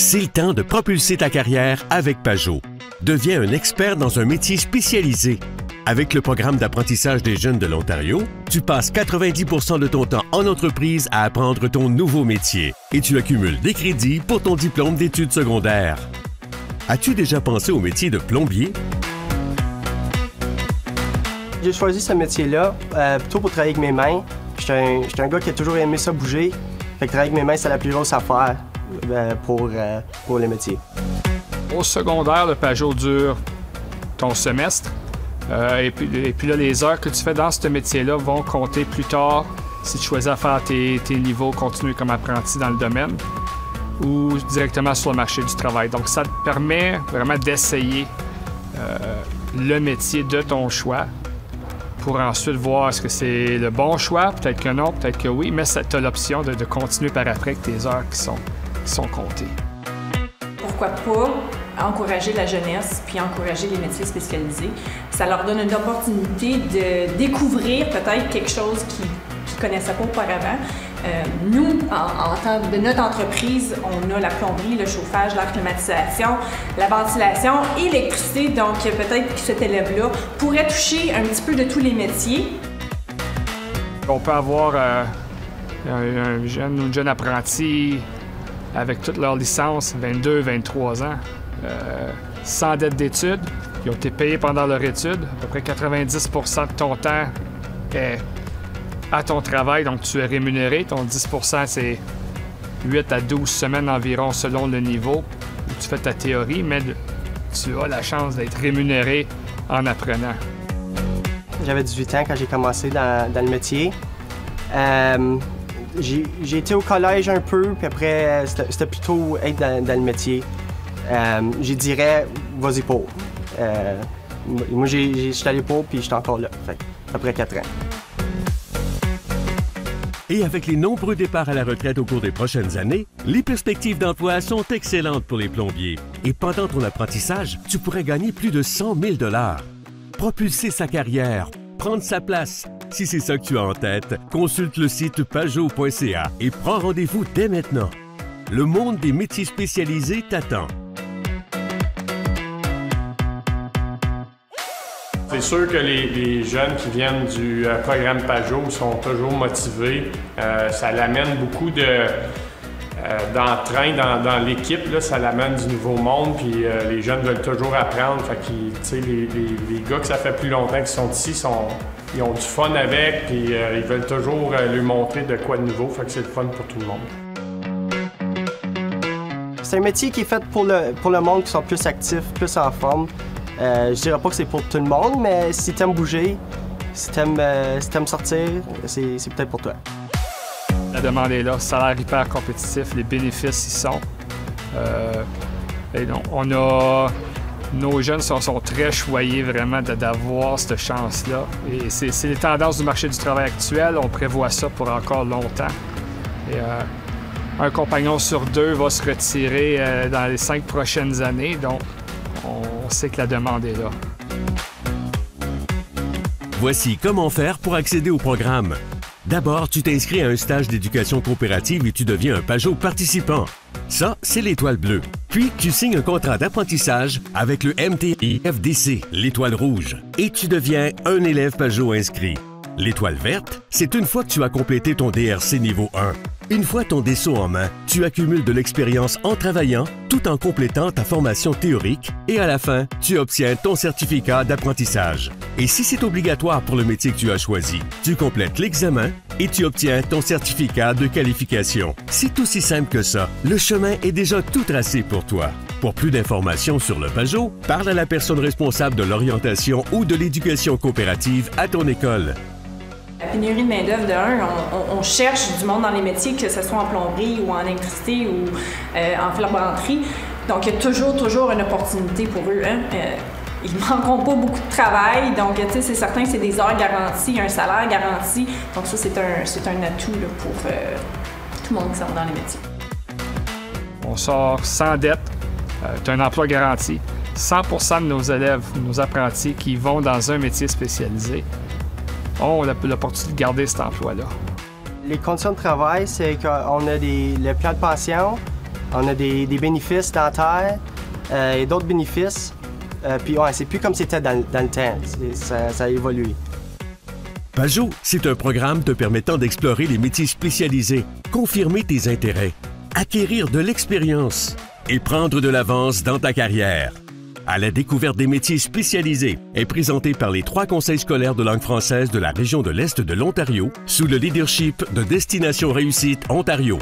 C'est le temps de propulser ta carrière avec Pajot. Deviens un expert dans un métier spécialisé. Avec le programme d'apprentissage des jeunes de l'Ontario, tu passes 90% de ton temps en entreprise à apprendre ton nouveau métier et tu accumules des crédits pour ton diplôme d'études secondaires. As-tu déjà pensé au métier de plombier? J'ai choisi ce métier-là plutôt pour travailler avec mes mains. J'étais un gars qui a toujours aimé ça bouger. Fait que travailler avec mes mains, c'est la plus grosse affaire pour le métier. Au secondaire, le Pajot dure ton semestre. Et puis là, les heures que tu fais dans ce métier-là vont compter plus tard si tu choisis à faire tes niveaux continus comme apprenti dans le domaine ou directement sur le marché du travail. Donc, ça te permet vraiment d'essayer le métier de ton choix pour ensuite voir est-ce que c'est le bon choix. Peut-être que non, peut-être que oui, mais tu as l'option de continuer par après avec tes heures qui sont comptées. Pourquoi pas encourager la jeunesse puis encourager les métiers spécialisés. Ça leur donne une opportunité de découvrir peut-être quelque chose qu'ils ne connaissaient pas auparavant. Nous, en tant que de notre entreprise, on a la plomberie, le chauffage, la climatisation, la ventilation et l'électricité. Donc peut-être que cet élève-là pourrait toucher un petit peu de tous les métiers. On peut avoir un jeune ou une jeune apprenti avec toute leur licence, 22, 23 ans, sans dette d'études. Ils ont été payés pendant leur étude. À peu près 90% de ton temps est à ton travail, donc tu es rémunéré. Ton 10%, c'est 8 à 12 semaines environ selon le niveau où tu fais ta théorie, mais tu as la chance d'être rémunéré en apprenant. J'avais 18 ans quand j'ai commencé dans le métier. J'ai été au collège un peu, puis après, c'était plutôt être dans le métier. Je dirais, vas-y pour. Moi, je suis allé pour, puis je suis encore là, fait, après 4 ans. Et avec les nombreux départs à la retraite au cours des prochaines années, les perspectives d'emploi sont excellentes pour les plombiers. Et pendant ton apprentissage, tu pourrais gagner plus de 100 000 $. Propulser sa carrière, prendre sa place. Si c'est ça que tu as en tête, consulte le site pajot.ca et prends rendez-vous dès maintenant. Le monde des métiers spécialisés t'attend. C'est sûr que les jeunes qui viennent du programme Pajot sont toujours motivés. Ça l'amène beaucoup d'entrain dans l'équipe, ça l'amène du nouveau monde, puis les jeunes veulent toujours apprendre. Fait que, les gars que ça fait plus longtemps qu'ils sont ici, ils ont du fun avec, puis ils veulent toujours lui montrer de quoi de nouveau. Fait que c'est le fun pour tout le monde. C'est un métier qui est fait pour le monde qui sont plus actifs, plus en forme. Je dirais pas que c'est pour tout le monde, mais si t'aimes bouger, si t'aimes sortir, c'est peut-être pour toi. La demande est là, salaire hyper compétitif, les bénéfices y sont. Et donc, nos jeunes sont très choyés vraiment d'avoir cette chance-là. Et c'est les tendances du marché du travail actuel, on prévoit ça pour encore longtemps. Et, un compagnon sur 2 va se retirer dans les 5 prochaines années, donc on sait que la demande est là. Voici comment faire pour accéder au programme. D'abord, tu t'inscris à un stage d'éducation coopérative et tu deviens un Pajot participant. Ça, c'est l'étoile bleue. Puis, tu signes un contrat d'apprentissage avec le MTI-FDC, l'étoile rouge, et tu deviens un élève Pajot inscrit. L'étoile verte, c'est une fois que tu as complété ton DRC niveau 1. Une fois ton DSO en main, tu accumules de l'expérience en travaillant tout en complétant ta formation théorique et à la fin, tu obtiens ton certificat d'apprentissage. Et si c'est obligatoire pour le métier que tu as choisi, tu complètes l'examen et tu obtiens ton certificat de qualification. C'est aussi simple que ça. Le chemin est déjà tout tracé pour toi. Pour plus d'informations sur le Pajot, parle à la personne responsable de l'orientation ou de l'éducation coopérative à ton école. La pénurie de main-d'œuvre, on cherche du monde dans les métiers, que ce soit en plomberie ou en électricité ou en filamentrie. Donc, il y a toujours une opportunité pour eux. Ils ne manqueront pas beaucoup de travail. Donc, c'est certain que c'est des heures garanties, un salaire garanti. Donc, ça, c'est un atout là, pour tout le monde qui sont dans les métiers. On sort sans dette. Tu as un emploi garanti. 100% de nos élèves, nos apprentis qui vont dans un métier spécialisé ont l'opportunité de garder cet emploi-là. Les conditions de travail, c'est qu'on a le plan de pension, On a des bénéfices dentaires et d'autres bénéfices. Puis ouais, c'est plus comme c'était dans le temps. Ça a évolué. Pajot, c'est un programme te permettant d'explorer les métiers spécialisés, confirmer tes intérêts, acquérir de l'expérience et prendre de l'avance dans ta carrière. À la découverte des métiers spécialisés est présenté par les 3 conseils scolaires de langue française de la région de l'Est de l'Ontario sous le leadership de Destination Réussite Ontario.